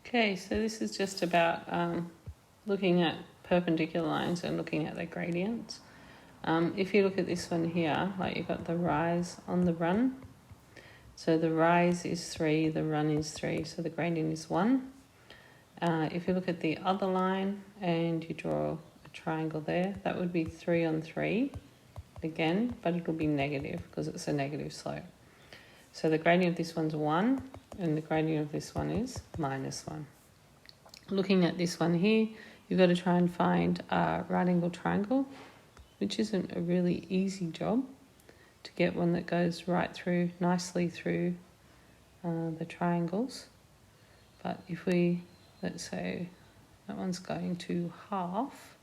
Okay, so this is just about looking at perpendicular lines and looking at their gradients. If you look at this one here, like you've got the rise on the run. So the rise is 3, the run is 3, so the gradient is 1. If you look at the other line and you draw a triangle there, that would be 3 on 3 again, but it'll be negative because it's a negative slope. So the gradient of this one's 1 and the gradient of this one is -1. Looking at this one here, you've got to try and find a right angle triangle, which isn't a really easy job, to get one that goes right through, nicely through the triangles. But if we, let's say that one's going to half,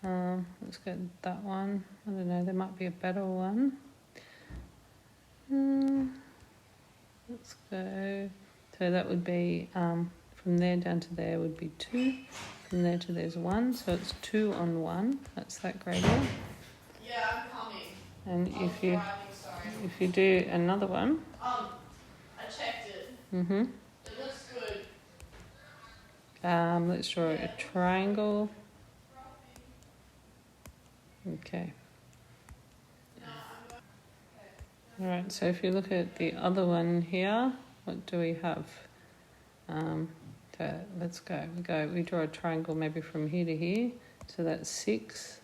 let's go that one. I don't know, there might be a better one. Let's go, so that would be from there down to there would be 2, from there to there's 1, so it's 2 on 1, that's that gradient. Yeah, I'm coming. And if you driving, if you do another one, I checked it. It looks good. let's draw a triangle. Okay. Alright, so if you look at the other one here, what do we have? So let's go. We draw a triangle maybe from here to here. So that's 6.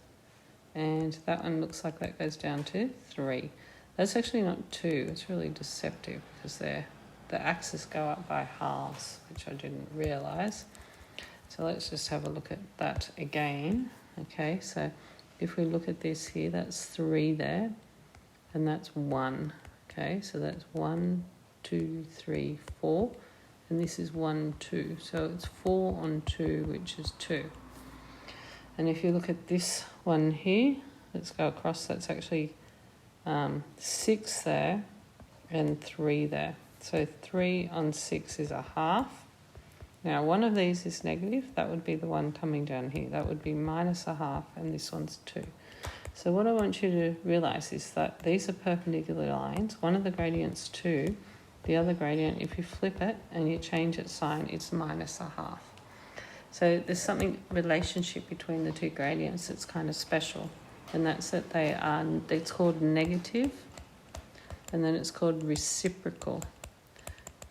And that one looks like that goes down to 3. That's actually not 2. It's really deceptive because the axes go up by halves, which I didn't realise. So let's just have a look at that again. Okay, so if we look at this here, that's 3 there. And that's 1. Okay, so that's 1, 2, 3, 4. And this is 1, 2. So it's 4 on 2, which is 2. And if you look at this one here, let's go across, that's actually 6 there and 3 there. So 3 on 6 is a half. Now one of these is negative, that would be the one coming down here. That would be -1/2, and this one's 2. So what I want you to realise is that these are perpendicular lines. One of the gradient's 2, the other gradient, if you flip it and you change its sign, it's -1/2. So there's something, relationship between the two gradients that's kind of special, and that's that it's called negative, and then it's called reciprocal.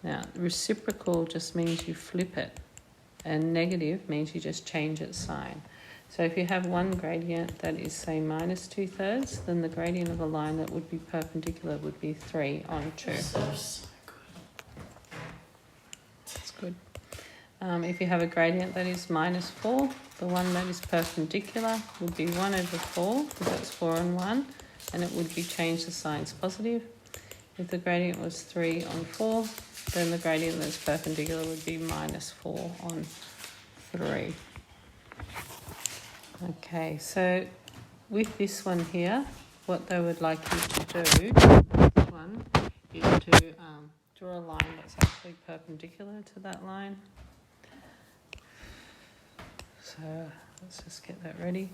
Now, reciprocal just means you flip it, and negative means you just change its sign. So if you have one gradient that is, say, -2/3, then the gradient of a line that would be perpendicular would be 3 on 2. So That's good. If you have a gradient that is -4, the one that is perpendicular would be 1/4, because that's 4 on 1, and it would be changed the signs positive. If the gradient was 3 on 4, then the gradient that's perpendicular would be -4 on 3. Okay, so with this one here, what they would like you to do, this one, is to draw a line that's actually perpendicular to that line. So let's just get that ready.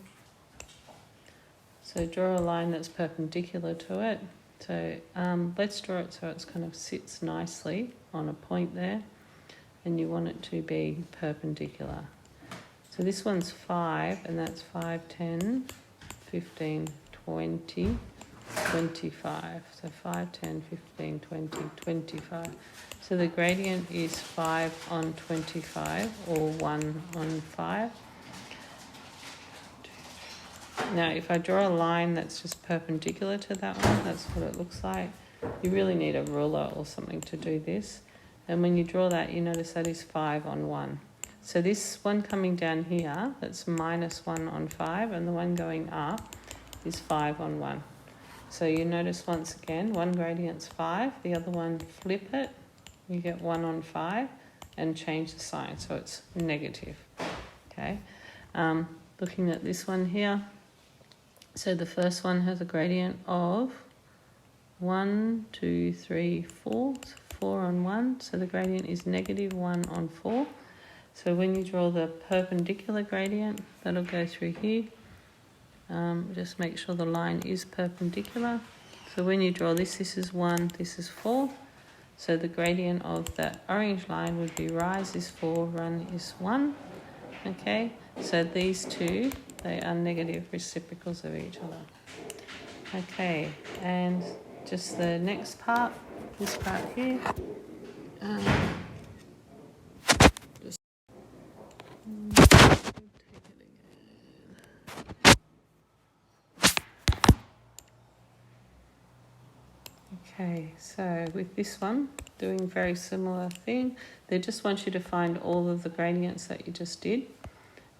So draw a line that's perpendicular to it. So let's draw it so it kind of sits nicely on a point there, and you want it to be perpendicular. So this one's 5, and that's 5, 10, 15, 20, 25. So 5, 10, 15, 20, 25. So the gradient is 5 on 25, or 1 on 5. Now, if I draw a line that's just perpendicular to that one, that's what it looks like. You really need a ruler or something to do this. And when you draw that, you notice that is 5 on 1. So this one coming down here, that's -1 on 5, and the one going up is 5 on 1. So you notice once again, one gradient's 5, the other one, flip it, you get 1 on 5, and change the sign, so it's negative. Okay. Looking at this one here, so the first one has a gradient of 1, 2, 3, 4, so 4 on 1, so the gradient is -1 on 4. So when you draw the perpendicular gradient, that'll go through here. Just make sure the line is perpendicular. So when you draw this, this is 1, this is 4. So the gradient of that orange line would be rise is 4, run is 1. Okay, so these two, they are negative reciprocals of each other. Okay, and just the next part, this part here. Okay, so with this one, doing very similar thing, they just want you to find all of the gradients that you just did.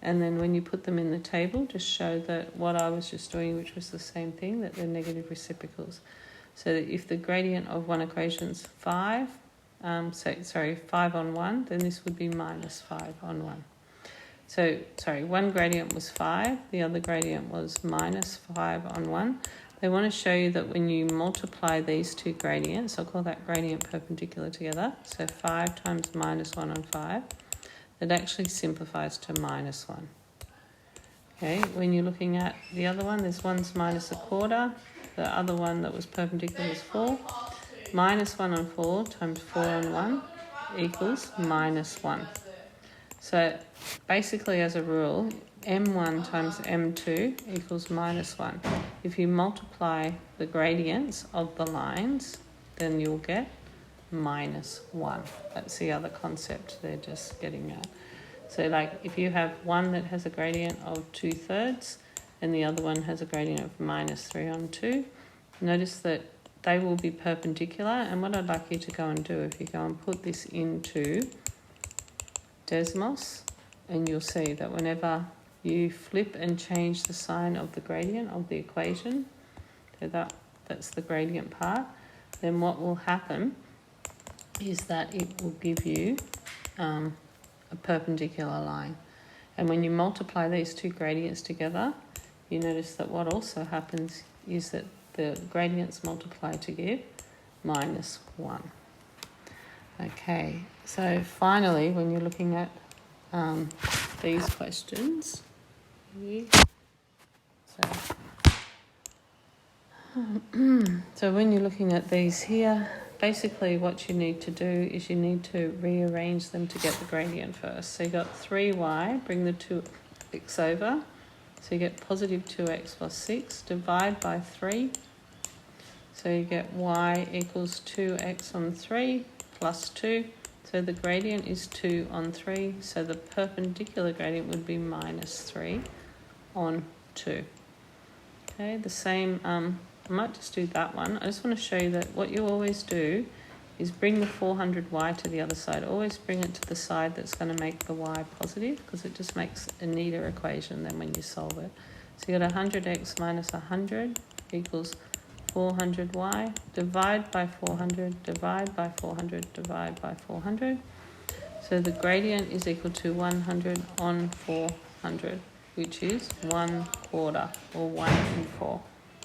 And then when you put them in the table, just show that what I was just doing, which was the same thing, that they're negative reciprocals. So that if the gradient of one equation's 5, 5 on 1, then this would be minus 5 on 1. So, one gradient was 5, the other gradient was minus 5 on 1. They want to show you that when you multiply these two gradients, I'll call that gradient perpendicular together, so 5 times minus 1 on 5, it actually simplifies to minus 1. Okay, when you're looking at the other one, this one's minus a quarter, the other one that was perpendicular is 4. Minus 1 on 4 times 4 on 1 equals minus 1. So basically, as a rule, m1 times m2 equals minus 1. If you multiply the gradients of the lines, then you'll get minus 1. That's the other concept they're just getting at. So like if you have one that has a gradient of 2/3 and the other one has a gradient of minus 3 on 2, notice that they will be perpendicular. And what I'd like you to go and do, if you go and put this into Desmos, and you'll see that whenever you flip and change the sign of the gradient of the equation, so that's the gradient part, then what will happen is that it will give you a perpendicular line. And when you multiply these two gradients together, you notice that what also happens is that the gradients multiply to give minus 1. Okay, so finally, when you're looking at these questions, so when you're looking at these here, basically what you need to do is you need to rearrange them to get the gradient first. So you got 3y, bring the 2x over, so you get positive 2x plus 6, divide by 3, so you get y equals 2x on 3 plus 2, so the gradient is 2 on 3, so the perpendicular gradient would be minus 3 on 2. Okay, the same, I might just do that one. I just want to show you that what you always do is bring the 400y to the other side. Always bring it to the side that's going to make the y positive, because it just makes a neater equation than when you solve it. So you got 100x minus 100 equals 400y, divide by 400, divide by 400, divide by 400. So the gradient is equal to 100 on 400, which is 1/4, or 1 in 4.